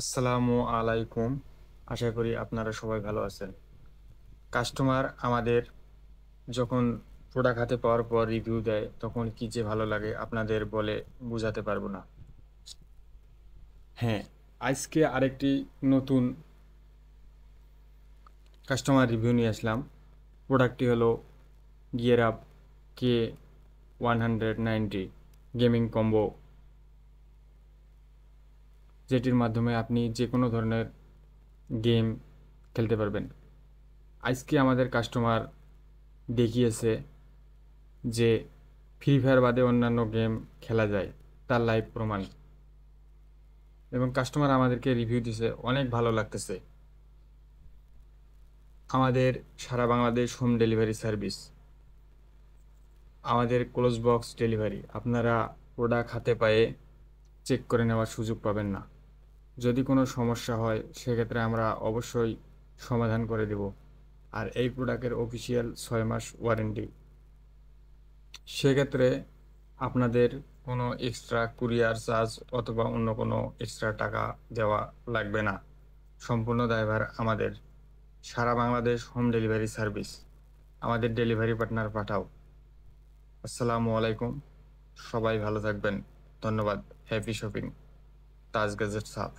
আসসালামু আলাইকুম। আশা করি আপনারা সবাই ভালো আছেন। কাস্টমার আমাদের যখন প্রোডাক্ট হাতে পাওয়ার পর রিভিউ দেয়, তখন কি যে ভালো লাগে আপনাদের বলে বোঝাতে পারবো না। হ্যাঁ, আজকে আরেকটি নতুন কাস্টমার রিভিউ নিয়ে আসলাম। প্রোডাক্টটি হলো gear up K190 gaming combo, যেটির মাধ্যমে আপনি যে কোনো ধরনের গেম খেলতে পারবেন। আজকে আমাদের কাস্টমার দেখিয়েছে যে ফ্রি ফায়ার বাদে অন্যান্য গেম খেলা যায়, তার লাইভ প্রমাণ। এবং কাস্টমার আমাদেরকে রিভিউ দিছে, অনেক ভালো লাগতেছে। আমাদের সারা বাংলাদেশ হোম ডেলিভারি সার্ভিস, আমাদের ক্লোজ বক্স ডেলিভারি। আপনারা প্রোডাক্ট হাতে পায়ে চেক করে নেওয়ার সুযোগ পাবেন না। যদি কোনো সমস্যা হয় সেক্ষেত্রে আমরা অবশ্যই সমাধান করে দেব। আর এই প্রোডাক্টের অফিসিয়াল 6 মাস ওয়ারেন্টি। সেক্ষেত্রে আপনাদের কোনো এক্সট্রা কুরিয়ার চার্জ অথবা অন্য কোনো এক্সট্রা টাকা দেওয়া লাগবে না। সম্পূর্ণ দায়ভার আমাদের। সারা বাংলাদেশ হোম ডেলিভারি সার্ভিস। আমাদের ডেলিভারি পার্টনার পাঠাও। আসসালামু আলাইকুম। সবাই ভালো থাকবেন। ধন্যবাদ। Happy shopping. Taj gadget sub.